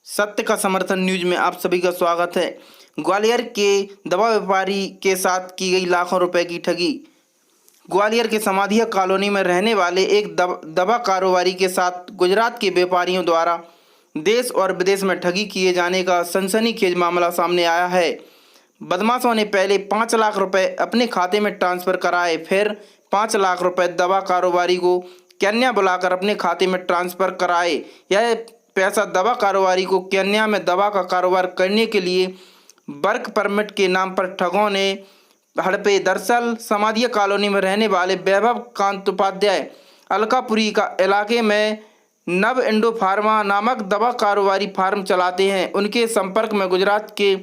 सत्य का समर्थन न्यूज में आप सभी का स्वागत है। ग्वालियर के दवा व्यापारी के साथ की गई लाखों रुपए की ठगी। ग्वालियर के समाधिया कॉलोनी में रहने वाले एक दवा कारोबारी के साथ गुजरात के व्यापारियों द्वारा देश और विदेश में ठगी किए जाने का सनसनीखेज मामला सामने आया है। बदमाशों ने पहले 5 लाख रुपए अपने खाते में ट्रांसफ़र कराए, फिर 5 लाख रुपए दवा कारोबारी को केन्या बुलाकर अपने खाते में ट्रांसफ़र कराए। यह पैसा दवा कारोबारी को केन्या में दवा का कारोबार करने के लिए वर्क परमिट के नाम पर ठगों ने हड़पे। दरअसल समाधिया कॉलोनी में रहने वाले वैभव कांत उपाध्याय अलकापुरी का इलाके में नव इंडो फार्मा नामक दवा कारोबारी फार्म चलाते हैं। उनके संपर्क में गुजरात के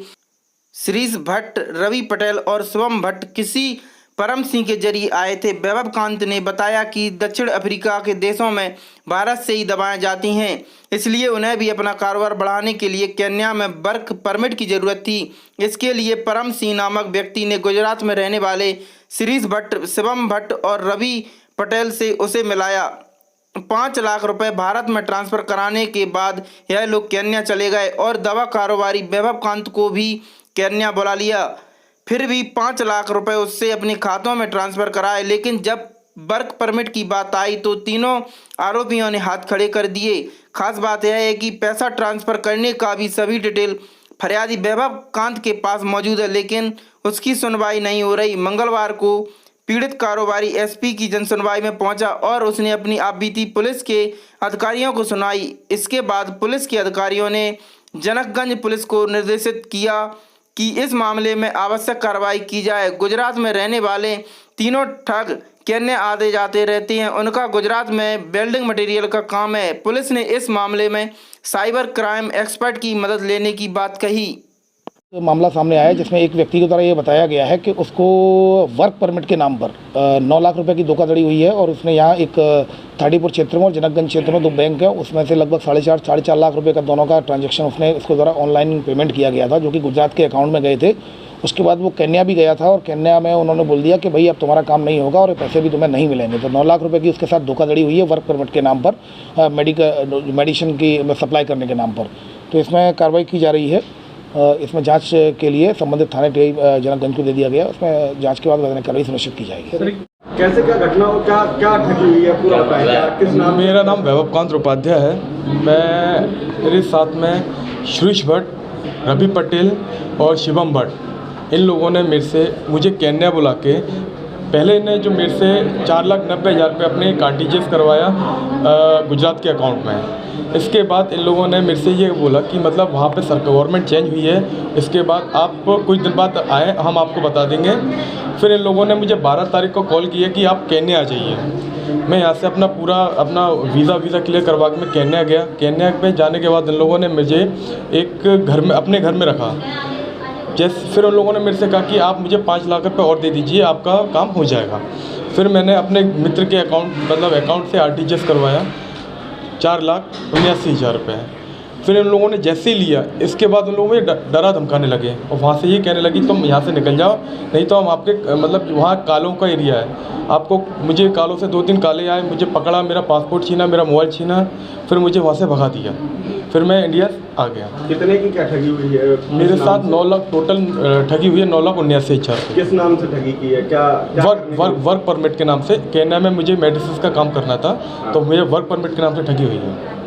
श्रीश भट्ट, रवि पटेल और शिवम भट्ट किसी परम सिंह के जरिए आए थे। वैभव कांत ने बताया कि दक्षिण अफ्रीका के देशों में भारत से ही दवाएं जाती हैं, इसलिए उन्हें भी अपना कारोबार बढ़ाने के लिए केन्या में वर्क परमिट की ज़रूरत थी। इसके लिए परम सिंह नामक व्यक्ति ने गुजरात में रहने वाले श्रीश भट्ट, शिवम भट्ट और रवि पटेल से उसे मिलाया। 5 लाख रुपए भारत में ट्रांसफ़र कराने के बाद यह लोग केन्या चले गए और दवा कारोबारी वैभव कांत को भी केन्या बुला लिया। फिर भी 5 लाख रुपए उससे अपने खातों में ट्रांसफ़र कराए, लेकिन जब वर्क परमिट की बात आई तो तीनों आरोपियों ने हाथ खड़े कर दिए। खास बात यह है कि पैसा ट्रांसफ़र करने का भी सभी डिटेल फरियादी वैभव कांत के पास मौजूद है, लेकिन उसकी सुनवाई नहीं हो रही। मंगलवार को पीड़ित कारोबारी एसपी की जनसुनवाई में पहुंचा और उसने अपनी आपबीती पुलिस के अधिकारियों को सुनाई। इसके बाद पुलिस के अधिकारियों ने जनकगंज पुलिस को निर्देशित किया कि इस मामले में आवश्यक कार्रवाई की जाए। गुजरात में रहने वाले तीनों ठग केन्या आते जाते रहते हैं। उनका गुजरात में बिल्डिंग मटेरियल का काम है। पुलिस ने इस मामले में साइबर क्राइम एक्सपर्ट की मदद लेने की बात कही। मामला सामने आया जिसमें एक व्यक्ति के द्वारा ये बताया गया है कि उसको वर्क परमिट के नाम पर 9 लाख रुपए की धोखाधड़ी हुई है और उसने यहाँ एक थाड़ीपुर क्षेत्र में और जनकगंज क्षेत्र में 2 बैंक है, उसमें से लगभग 4.5 लाख रुपए का दोनों का ट्रांजैक्शन उसने उसके द्वारा ऑनलाइन पेमेंट किया गया था, जो कि गुजरात के अकाउंट में गए थे। उसके बाद वो केन्या भी गया था और केन्या में उन्होंने बोल दिया कि भाई अब तुम्हारा काम नहीं होगा और पैसे भी तुम्हें नहीं मिलेंगे। तो 9 लाख रुपए की उसके साथ धोखाधड़ी हुई है वर्क परमिट के नाम पर, मेडिसिन की सप्लाई करने के नाम पर। तो इसमें कार्रवाई की जा रही है। इसमें जांच के लिए संबंधित थाने जनकगंज को दे दिया गया। उसमें जांच के बाद वैधानिक कार्रवाई सुनिश्चित की जाएगी। कैसे क्या घटना हो, क्या ठगी हुई है, पूरा बताएं। किस नाम? मेरा नाम वैभव कांत उपाध्याय है। मेरे साथ में श्रीश भट्ट, रवि पटेल और शिवम भट्ट, इन लोगों ने मुझे केन्या बुला के पहले ने जो मेरे से 4,90,000 रुपये अपने आरटीजीएस करवाया गुजरात के अकाउंट में। इसके बाद इन लोगों ने मेरे से ये बोला कि मतलब वहाँ पे गवर्नमेंट चेंज हुई है, इसके बाद आप कुछ दिन बाद आए, हम आपको बता देंगे। फिर इन लोगों ने मुझे 12 तारीख को कॉल किया कि आप केन्या आ जाइए। मैं यहाँ से अपना वीज़ा क्लियर करवा के मैं केन्या गया। केन्या पे जाने के बाद इन लोगों ने मुझे एक अपने घर में रखा। फिर उन लोगों ने मेरे से कहा कि आप मुझे 5 लाख रुपये और दे दीजिए, आपका काम हो जाएगा। फिर मैंने अपने मित्र के अकाउंट से आरटीजीएस करवाया 4,79,000 रुपये। फिर इन लोगों ने जैसे ही लिया, इसके बाद उन लोगों में डरा धमकाने लगे और वहाँ से ये कहने लगी तुम यहाँ से निकल जाओ, नहीं तो हम आपके वहाँ कालों का एरिया है, आपको। मुझे कालों से 2-3 काले आए, मुझे पकड़ा, मेरा पासपोर्ट छीना, मेरा मोबाइल छीना, फिर मुझे वहाँ से भगा दिया। फिर मैं इंडिया आ गया। कितने की क्या ठगी हुई है? मेरे साथ 9 लाख टोटल ठगी हुई है। 9,79,000। किस नाम से ठगी की है? क्या वर्क परमिट के नाम से। केन्या में मुझे मेडिसिन का काम करना था, तो मुझे वर्क परमिट के नाम से ठगी हुई है।